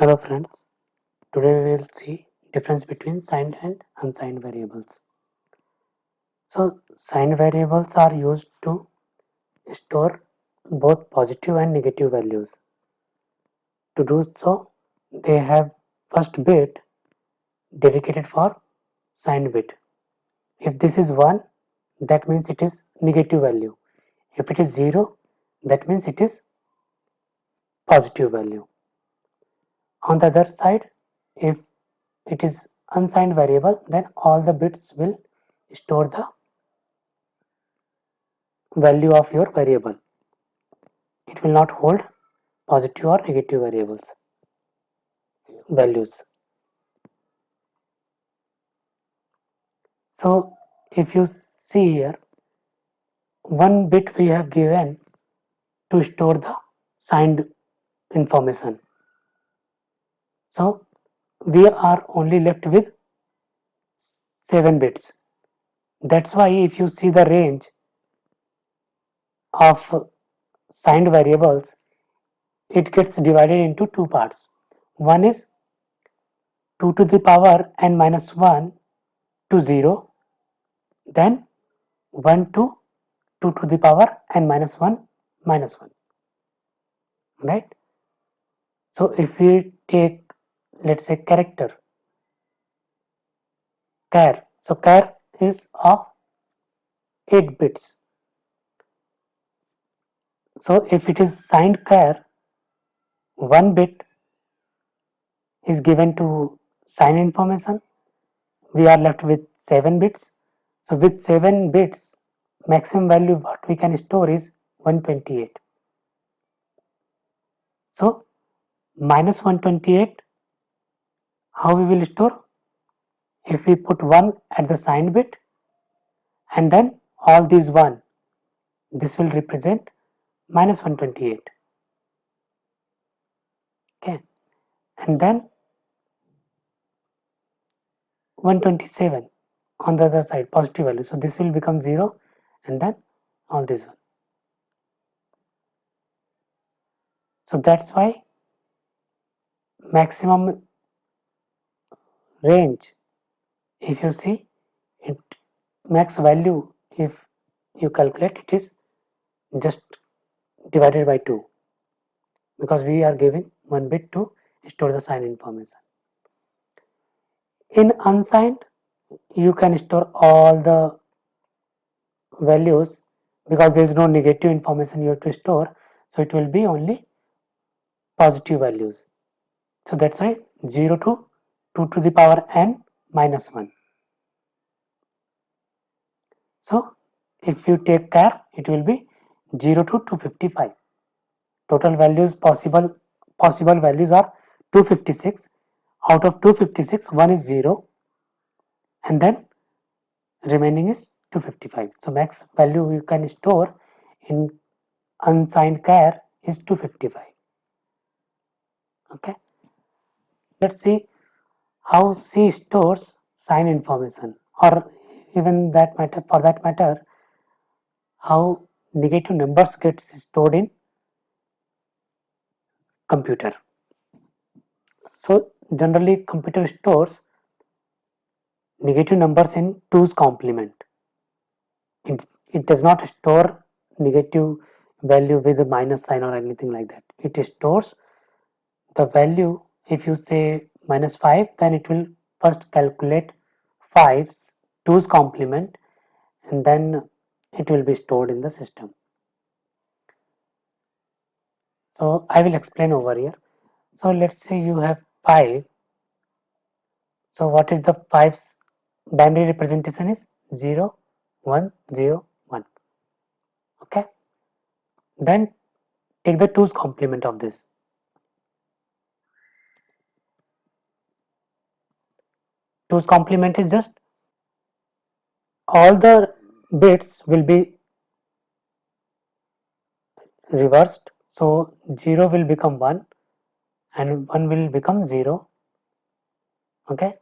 Hello friends, today we will see difference between signed and unsigned variables. So signed variables are used to store both positive and negative values. To do so, they have first bit dedicated for signed bit. If this is 1, that means it is negative value. If it is 0, that means it is positive value. On the other side, if it is unsigned variable, then all the bits will store the value of your variable. It will not hold positive or negative values. So if you see here, one bit we have given to store the signed information. So we are only left with 7 bits. That's why if you see the range of signed variables, it gets divided into two parts. One is 2 to the power n minus 1 to 0, then 1 to 2 to the power n minus 1 minus 1, right? So if we take, let's say, character char, so char is of 8 bits. So if it is signed char, 1 bit is given to sign information, we are left with 7 bits. So with 7 bits, maximum value what we can store is 128. So minus 128, how we will store? If we put 1 at the signed bit and then all these 1, this will represent minus 128. Okay, and then 127 on the other side, positive value. So this will become 0 and then all this one. So that's why maximum range, if you see it, max value, if you calculate, it is just divided by 2, because we are giving 1 bit to store the sign information. In unsigned, you can store all the values because there is no negative information you have to store, so it will be only positive values. So that's why 0 to 2 to the power n minus 1. So if you take char, it will be 0 to 255. Total values, possible values are 256. Out of 256, 1 is 0 and then remaining is 255. So max value you can store in unsigned char is 255. Okay, let's see how C stores sign information, or even that matter, for that matter, how negative numbers gets stored in computer. So generally computer stores negative numbers in 2's complement. It does not store negative value with a minus sign or anything like that. It stores the value. If you say minus 5, then it will first calculate 5's 2's complement and then it will be stored in the system. So I will explain over here. So let's say you have 5. So what is the 5's binary representation is 0, 1, 0, 1. Okay. Then take the 2's complement of this. 2's complement is just all the bits will be reversed. So 0 will become 1 and 1 will become 0. Okay.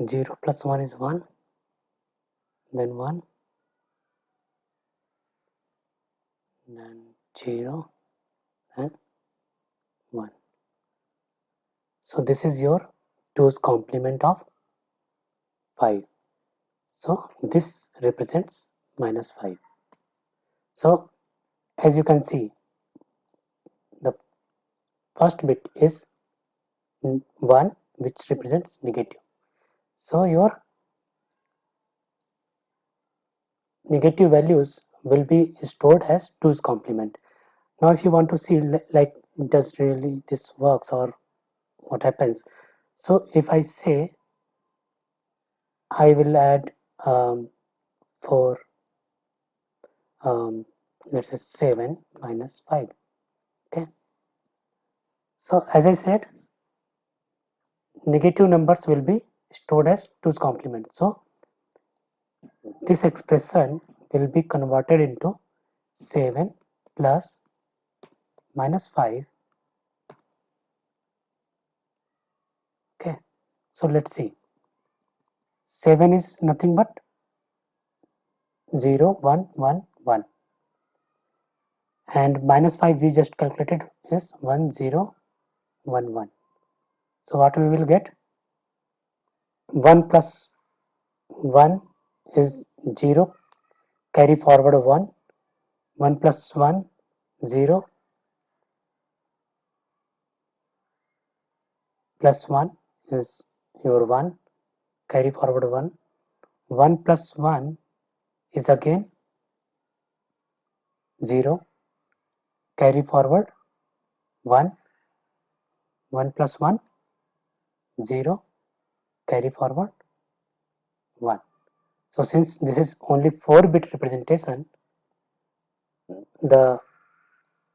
0 plus 1 is 1, then 1, then 0, and 1. So this is your 2's complement of 5. So this represents minus 5. So as you can see, the first bit is 1, which represents negative. So your negative values will be stored as 2's complement. Now if you want to see like does really this works or what happens, so if I say I will add 4, let's say 7 minus 5. Okay, so as I said, negative numbers will be stored as 2's complement. So this expression will be converted into 7 plus minus 5. Okay, so let's see, 7 is nothing but 0 1 1 1, and minus 5 we just calculated is 1 0 1 1. So what we will get, 1 plus 1 is 0, carry forward 1, 1 plus 1 0, plus 1 is your 1, carry forward 1, 1 plus 1 is again 0, carry forward 1, 1 plus 1 0, carry forward 1. So since this is only 4-bit representation, the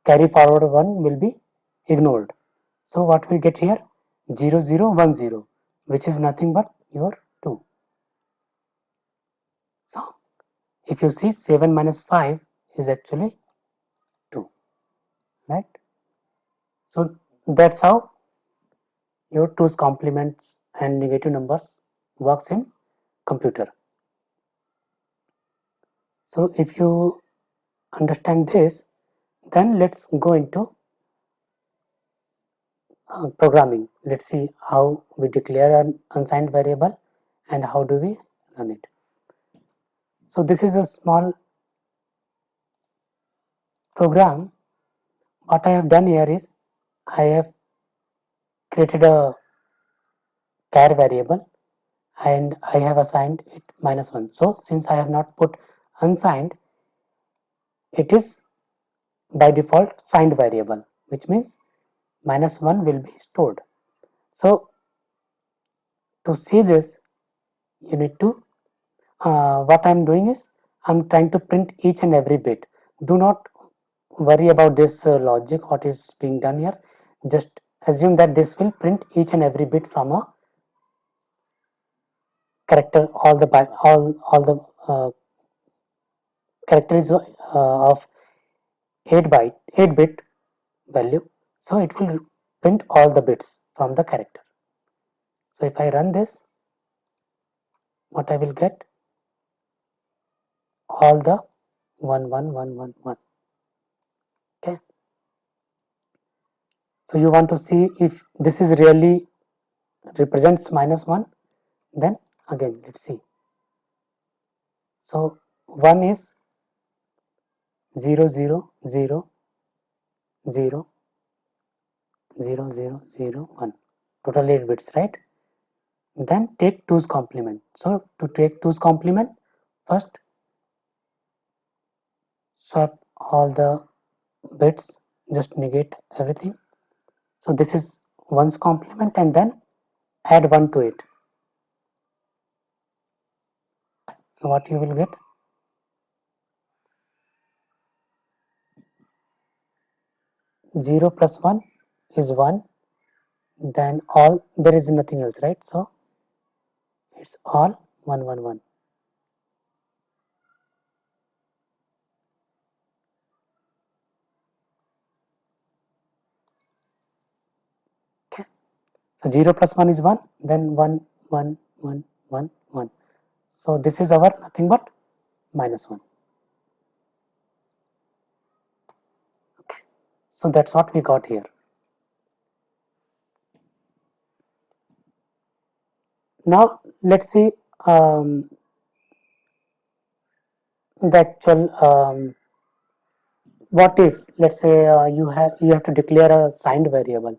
carry forward 1 will be ignored. So what we get here, 0 0 1 0, which is nothing but your 2. So if you see, 7 minus 5 is actually 2, right? So that's how your 2's complements and negative numbers works in computer. So if you understand this, then let's go into programming. Let's see how we declare an unsigned variable and how do we run it. So this is a small program. What I have done here is I have created a char variable and I have assigned it minus 1. So since I have not put unsigned, it is by default signed variable, which means minus 1 will be stored. So to see this, you need to, what I am doing is I am trying to print each and every bit. Do not worry about this logic, what is being done here. Just assume that this will print each and every bit from a character, all the character is of 8 bit value. So it will print all the bits from the character. So if I run this, what I will get, all the 1 1 1 1 1. Okay, so you want to see if this is really represents minus 1, then again let's see. So 1 is 0 0 0 0 0 0 0 1, total 8 bits, right? Then take 2's complement. So to take 2's complement, first swap all the bits, just negate everything. So this is 1's complement and then add 1 to it. So what you will get, 0 plus 1 is 1, then all, there is nothing else, right? So it's all 1 1 1. Okay, so 0 plus 1 is 1, then 1 1 1, 1, 1. So this is our nothing but -1. Okay. So that's what we got here. Now let's see the actual what if, let's say you have to declare a signed variable,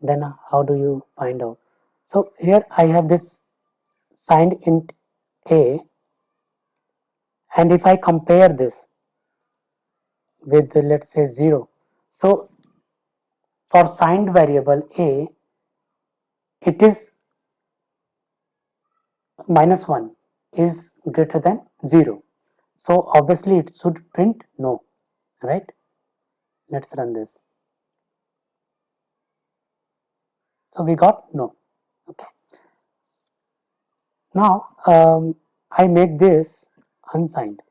then how do you find out? So here I have this signed int a, and if I compare this with let's say 0, so for signed variable a, it is -1 is greater than 0, so obviously it should print no, right? Let's run this. So we got no. Okay. Now I make this unsigned.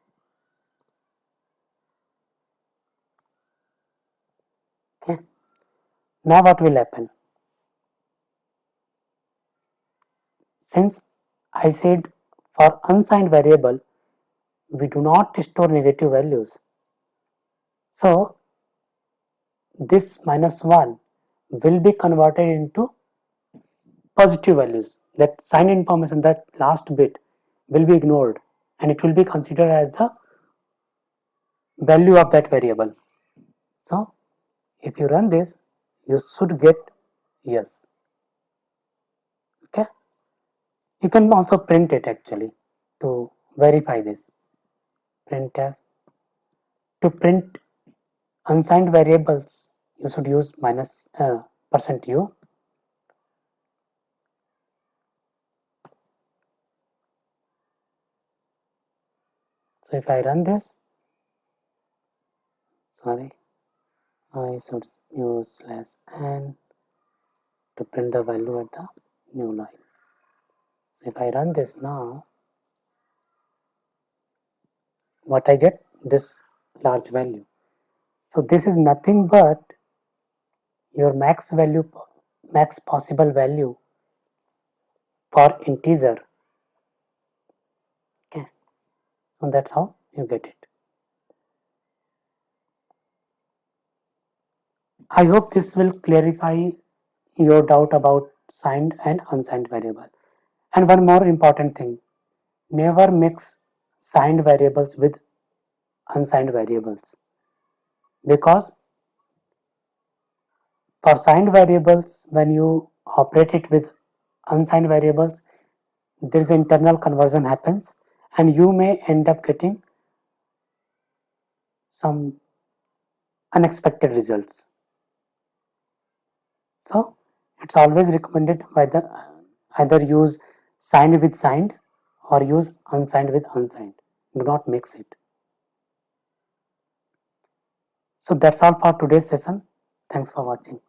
Okay. Now what will happen? Since I said for unsigned variable we do not store negative values, so this -1 will be converted into positive values. That signed information, that last bit, will be ignored and it will be considered as the value of that variable. So if you run this, you should get yes. Okay. You can also print it actually to verify this. Printf. To print unsigned variables, you should use %u. So if I run this, sorry, I should use /n to print the value at the new line. So if I run this now, what I get? This large value. So this is nothing but your max possible value for integer. Okay, so that's how you get it. I hope this will clarify your doubt about signed and unsigned variable. And one more important thing, never mix signed variables with unsigned variables, because for signed variables, when you operate it with unsigned variables, there is internal conversion happens and you may end up getting some unexpected results. So it's always recommended by the either use signed with signed or use unsigned with unsigned. Do not mix it. So that's all for today's session. Thanks for watching.